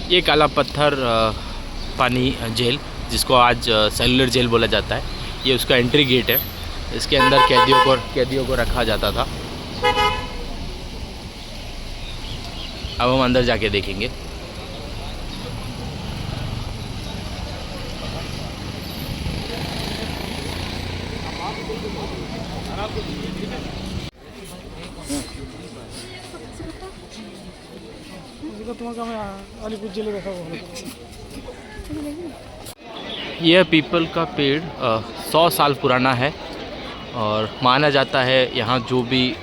ये काला पत्थर पानी जेल, जिसको आज सेलुलर जेल बोला जाता है, ये उसका एंट्री गेट है। इसके अंदर कैदियों को रखा जाता था। अब हम अंदर जाके देखेंगे। यह पीपल का पेड़ 100 साल पुराना है और माना जाता है यहाँ जो भी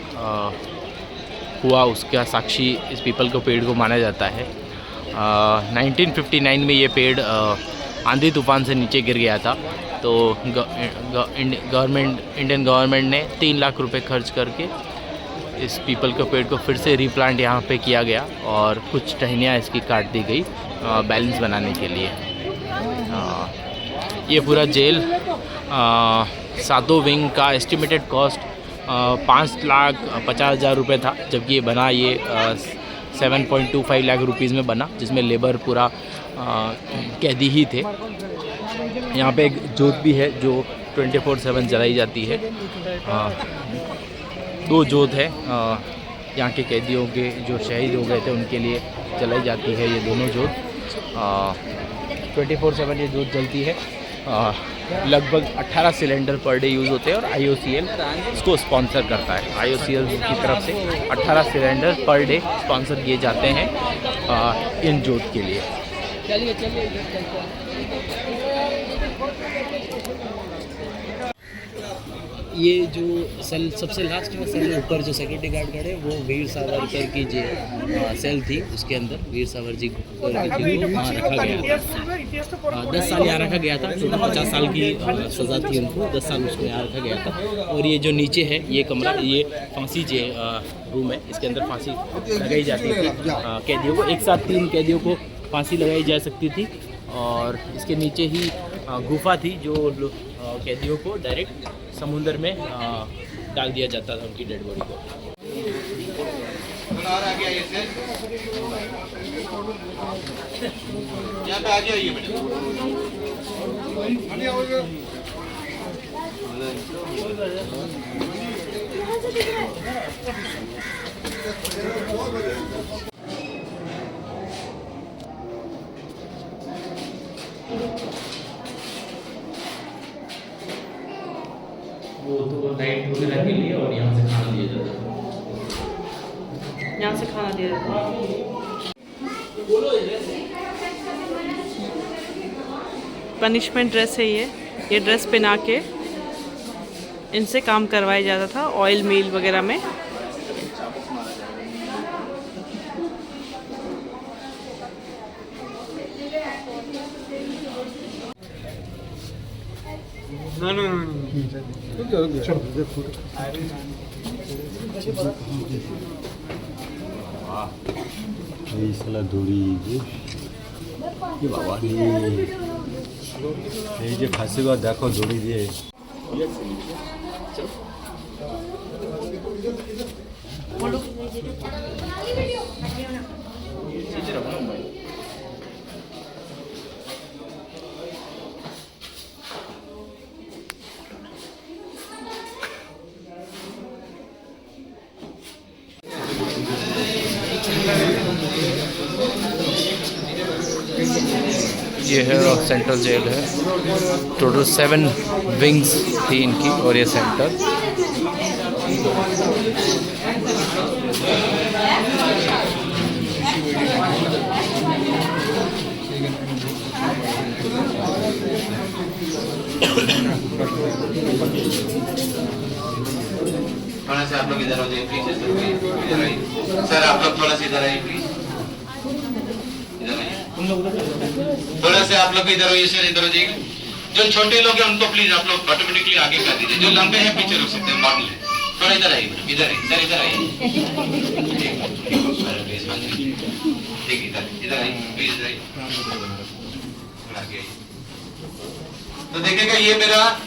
हुआ उसका साक्षी इस पीपल के पेड़ को माना जाता है। 1959 में ये पेड़ आंधी तूफान से नीचे गिर गया था, तो इंडियन गवर्नमेंट ने 3 लाख रुपए खर्च करके इस पीपल के पेड़ को फिर से रीप्लांट यहाँ पे किया गया और कुछ टहनियाँ इसकी काट दी गई बैलेंस बनाने के लिए। ये पूरा जेल 7 विंग का एस्टिमेटेड कॉस्ट 5,50,000 रुपये था, जबकि ये बना ये 7.25 लाख रुपीज़ में बना, जिसमें लेबर पूरा कैदी ही थे। यहाँ पे एक जोत भी है जो 24/7 जलाई जाती है। 2 जोत है यहाँ के कैदियों के जो शहीद हो गए थे उनके लिए जलाई जाती है। ये दोनों जोत 24/7 ये जोत जलती है। लगभग 18 सिलेंडर पर डे यूज़ होते हैं और IOCL इसको स्पॉन्सर करता है। IOCL की तरफ से 18 सिलेंडर पर डे स्पॉन्सर किए जाते हैं इन जोत के लिए। ये जो सेल सबसे लास्ट में सेल में ऊपर जो सिक्योरिटी गार्ड खड़े वो वीर सावरकर की जो सेल थी, उसके अंदर वीर सावर जी को रखा गया था। 10 साल यहाँ रखा गया था। टोटल 50 साल की सज़ा थी उनको, 10 साल उसको यहाँ रखा गया था। और ये जो नीचे है ये कमरा, ये फांसी जो रूम है, इसके अंदर फांसी लगाई जाती थी कैदियों को। एक साथ 3 कैदियों को फांसी लगाई जा सकती थी और इसके नीचे ही गुफा थी जो कैदियों को डायरेक्ट समुद्र में डाल दिया जाता था, उनकी डेड बॉडी को। यहाँ पे आ जाइए वो तो नाइट वगैरह के लिए और यहाँ से खाना दिया जाता है। यहाँ से खाना दिया जाता है। पनिशमेंट ड्रेस है ये ड्रेस पहना के इनसे काम करवाया जाता था ऑयल मिल वगैरह में। এই শালা দড়ি কি বাবা রে, এই যে ফাঁসি ঘর দেখো দড়ি দিয়ে। ये है सेंट्रल जेल है। टोटल 7 विंग्स थी इनकी और ये सेंटर। थोड़ा सा आप लोग इधर हो जाइए प्लीज। इधर आइए सर, आप लोग थोड़ा सा इधर आइए प्लीज। थोड़ा से आप लोग इधर होइए सर, इधर हो जाइए। जो छोटे लोग हैं उनको प्लीज आप लोग ऑटोमेटिकली आगे कर दीजिए। जो लंबे हैं पीछे रुक सकते हैं, मॉडल है। थोड़ा इधर आइए, इधर आइए सर, इधर आइए। ठीक इधर आइए प्लीज, इधर आइए। तो देखिएगा ये मेरा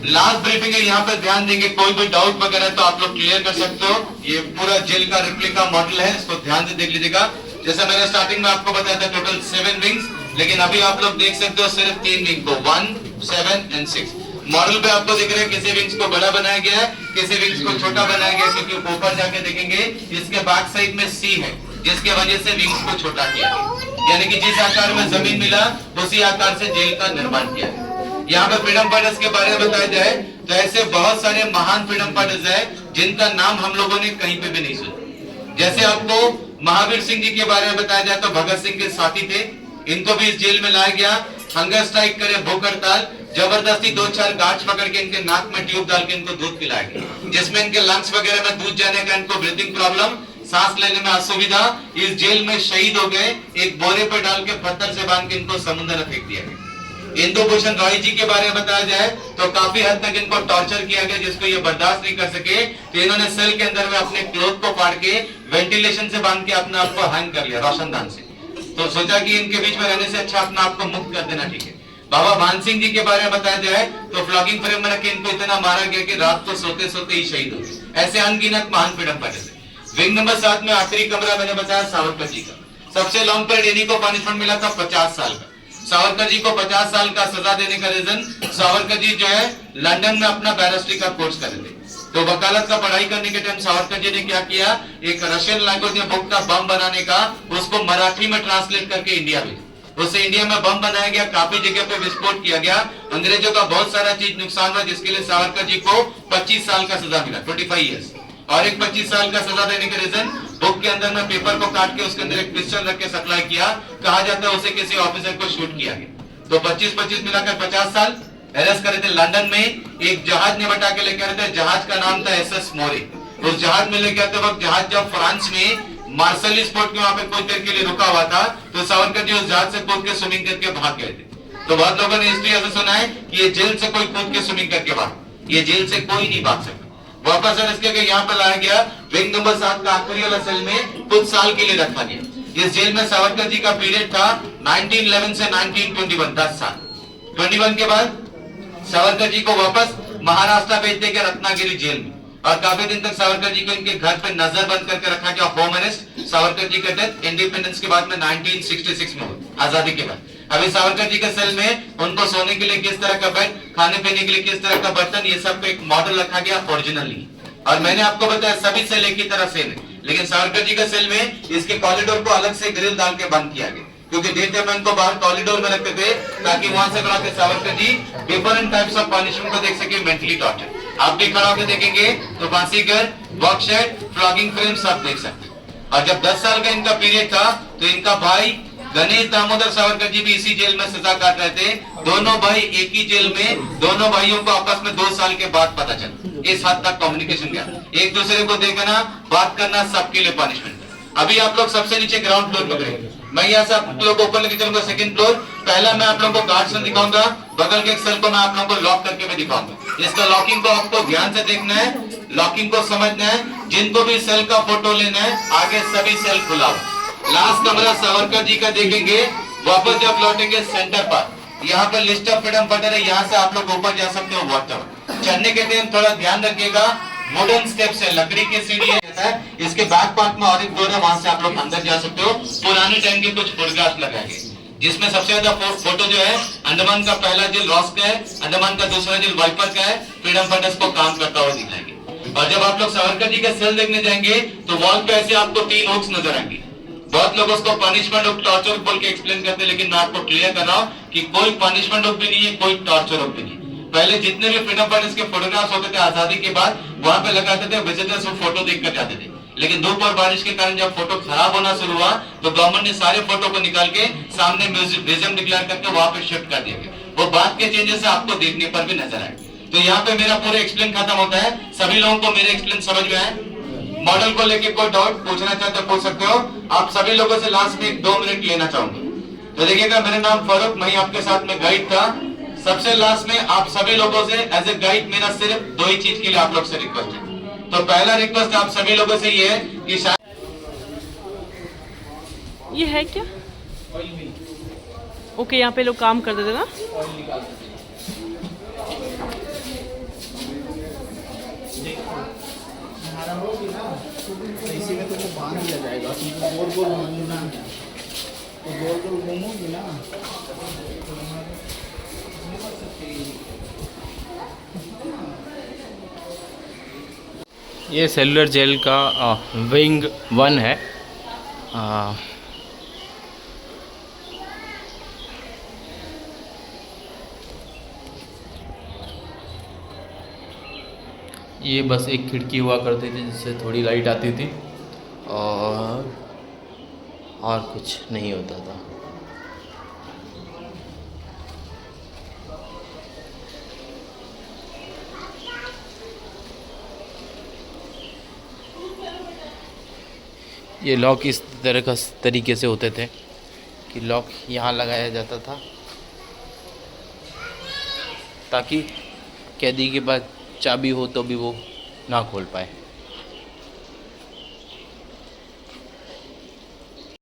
लास्ट ब्रीफिंग है, यहाँ पर ध्यान देंगे। कोई भी डाउट वगैरह तो आप लोग क्लियर कर सकते हो। ये पूरा जेल का रिप्लिका मॉडल है, इसको ध्यान से देख लीजिएगा। जैसा मैंने स्टार्टिंग में आपको बताया था टोटल 7 विंग्स, लेकिन अभी आप लोग देख सकते हो सिर्फ 3 विंग को, 1, 7 एंड 6। मॉडल पे आपको दिख रहा है किसी विंग्स को बड़ा बनाया गया है, किसी विंग्स को छोटा बनाया गया, क्योंकि ऊपर जाके देखेंगे इसके बैक साइड में सी है, जिसके वजह से विंग्स को छोटा किया है। यानी कि जिस आकार में जमीन मिला उसी आकार से जेल का निर्माण किया है। यहाँ पे फ्रीडम फाइटर्स के बारे में बताया जाए तो ऐसे बहुत सारे महान फ्रीडम फाइटर्स हैं जिनका नाम हम लोगों ने कहीं पे भी नहीं सुना। जैसे आपको महावीर सिंह जी के बारे में बताया जाए तो भगत सिंह के साथी थे, इनको भी इस जेल में लाया गया, हंगर स्ट्राइक करे, भूख हड़ताल, जबरदस्ती 2-4 गार्ड्स पकड़ के इनके नाक में ट्यूब डाल के इनको दूध पिलाया गया, जिसमें इनके लंग्स वगैरह में दूध जाने का, इनको ब्रीथिंग प्रॉब्लम, सांस लेने में असुविधा, इस जेल में शहीद हो गए। एक बोरे पर डाल के पत्थर से बांध के इनको समुद्र में फेंक दिया गया। इंदु भूषण रॉय जी के बारे में बताया जाए तो काफी हद तक इनको टॉर्चर किया गया, जिसको ये बर्दाश्त नहीं कर सके तो इन्होंने सेल के अंदर में अपने क्लोथ को फाड़ के वेंटिलेशन से बांध के अपने आप को हैंग कर लिया रोशनदान से। तो सोचा कि इनके बीच में रहने से अच्छा अपने आप को मुक्त कर देना ठीक है। बाबा भान सिंह जी के बारे में बताया जाए तो फ्लॉगिंग फ्रेम में रख के इनको इतना मारा गया कि रात को सोते सोते ही शहीद हो गए। ऐसे अनगिनत महान फ्रीडम फाइटर्स है। विंग नंबर 7 में आखिरी कमरा मैंने बताया सावरकर जी का। सबसे लॉन्ग पीरियड इन्हीं को पनिशमेंट मिला था 50 साल का। सावरकर जी को 50 साल का सजा देने का रीजन, सावरकर जी जो है लंदन में अपना बैरिस्ट्री का कोर्स कर रहे थे, तो वकालत का पढ़ाई करने के टाइम सावरकर जी ने क्या किया, एक रशियन लैंग्वेज में बुक था बम बनाने का, उसको मराठी में ट्रांसलेट करके इंडिया भेजा। उससे इंडिया में बम बनाया गया, काफी जगह पे विस्फोट किया गया, अंग्रेजों का बहुत सारा चीज नुकसान हुआ, जिसके लिए सावरकर जी को 25 साल का सजा मिला, 25 ईयर्स। और एक 25 साल का सजा देने के रीजन, बुक के अंदर में पेपर को काट के उसके अंदर एक पिस्टल रख के सप्लाई किया, कहा जाता है उसे किसी ऑफिसर को शूट किया गया। तो 25-25 मिलाकर 50 साल अरेस्ट करे थे। लंदन में एक जहाज ने बटा के लेकर थे, जहाज का नाम था SS मोरे। उस जहाज में लेके आते वक्त जहाज जब फ्रांस में मार्सेलिस पोर्ट के वहां पे कुछ देर के लिए रुका हुआ था, तो सावरकर जी उस जहाज से कूद के स्विमिंग करके भाग गए थे। तो बहुत लोगों ने हिस्ट्री ऐसा सुना है कि ये जेल से कोई कूद के स्विमिंग करके भाग, ये जेल से कोई नहीं भाग सकता। वापस अरेस्ट किया गया, यहाँ पे लाया गया, विंग नंबर 7 का आखिरी वाला सेल में कुछ साल के लिए रखा गया। इस जेल में सावरकर जी का पीरियड था 1911 से 1921, 10 साल। 21 के बाद सावरकर जी को वापस महाराष्ट्र भेज दिया गया, रत्नागिरी जेल में, और काफी दिन तक सावरकर जी को इनके घर पे नजर बंद करके रखा गया, होम अरेस्ट। सावरकर जी का डेथ इंडिपेंडेंस के बाद में 1966 में हुआ, आजादी के बाद। अभी सावरकर जी के सेल में उनको सोने के लिए किस तरह का बेड, खाने पीने के लिए किस तरह का बर्तन, ये सब एक मॉडल रखा गया ओरिजिनली। और मैंने आपको बताया सभी सेल एक ही तरह सेम है, लेकिन सावरकर जी के सेल में इसके कॉरिडोर को अलग से ग्रिल डाल के बंद किया गया, क्योंकि डे टाइम इनको बाहर कॉरिडोर में रखते थे ताकि वहां से बुला के Savarkar ji different types of punishment को देख सके, मेंटली टॉर्चर। आप भी खड़ा होकर देखेंगे तो फांसी घर, वर्कशेड, फ्लॉगिंग फ्रेम सब देख सकते। और जब 10 साल का इनका पीरियड था तो इनका भाई गणेश दामोदर सावरकर जी भी इसी जेल में सजा काट रहे थे। दोनों भाई एक ही जेल में, दोनों भाइयों को आपस में 2 साल के बाद पता चला। इस हद तक कम्युनिकेशन गया, एक दूसरे को देखना, बात करना, सबके लिए पनिशमेंट। अभी आप लोग सबसे नीचे ग्राउंड फ्लोर पकड़ेंगे, मैं यहाँ से आप लोग ऊपर लेके चलूंगा सेकंड फ्लोर। पहला मैं आप लोगों को गार्ड्स में दिखाऊंगा, बगल के एक सेल को मैं आप लोगों को लॉक करके मैं दिखाऊंगा। इसका लॉकिंग को आपको ध्यान से देखना है, लॉकिंग को समझना है। जिनको भी सेल का फोटो लेना है, आगे सभी सेल खुला हुआ। लास्ट कमरा सावरकर जी का देखेंगे, वापस जब लौटेंगे सेंटर पर, यहाँ पर लिस्ट ऑफ फ्रीडम फाइटर है, यहाँ से आप लोग ऊपर जा सकते हो। वाटर चढ़ने के टाइम थोड़ा ध्यान रखिएगा, वुडन स्टेप्स है, लकड़ी की सीढ़ी है, इसके बैक पार्ट में और एक डोर है, वहां से आप लोग अंदर जा सकते हो। पुराने टाइम के कुछ फोटोग्राफ लगाए गए, जिसमें सबसे ज्यादा फोटो जो है अंडमान का पहला जेल रॉस का है, अंडमान का दूसरा जेल वाइपर का है, फ्रीडम फाइटर्स को काम करता हुआ दिखाएंगे। और जब आप लोग सावरकर जी का सेल देखने जाएंगे तो वॉल पे ऐसे आपको 3 हुक्स नजर आएंगे। बहुत लोग उसको पनिशमेंट और टॉर्चर बोल के एक्सप्लेन करते हैं, लेकिन मैं आपको क्लियर कर रहा हूँ कि कोई पनिशमेंट भी नहीं है, कोई टॉर्चर भी नहीं। पहले जितने भी फ्रीडम फाइटर्स के फोटोग्राफ्स होते थे आजादी के बाद, वहां पे लगाते थे, विजिटर्स वो फोटो देख कर जाते थे। लेकिन धूप और बारिश के कारण जब फोटो खराब होना शुरू हुआ तो गवर्नमेंट ने सारे फोटो को निकाल के सामने म्यूजियम डिक्लेयर करके वहां पे शिफ्ट कर दिया गया। वो बात के चेंजेस आपको देखने पर भी नजर आए। तो यहाँ पे मेरा पूरा एक्सप्लेन खत्म होता है। सभी लोगों को मेरे एक्सप्लेन समझ में आए? मॉडल को लेके कोई डाउट पूछना चाहते हो पूछ सकते हो। आप सभी लोगों से लास्ट में 2 मिनट लेना चाहूंगा। तो देखिएगा, मेरा नाम फारूक, मैं आपके साथ में गाइड था। सबसे लास्ट में आप सभी लोगों से एज ए गाइड मेरा सिर्फ 2 ही चीज के लिए आप लोग से रिक्वेस्ट है। तो पहला रिक्वेस्ट आप सभी लोगों से ये है कि ये है क्या? ओके, यहाँ पे लोग काम करते थे ना। इसी में तुमको बांध दिया जाएगा, तुमको गोल गोल घूमना है, तो गोल गोल घूमोगी ना। ये सेलुलर जेल का विंग 1 है। ये बस एक खिड़की हुआ करती थी जिससे थोड़ी लाइट आती थी और कुछ नहीं होता था। ये लॉक इस तरीके से होते थे कि लॉक यहाँ लगाया जाता था ताकि कैदी के पास चाबी हो तो भी वो ना खोल पाए।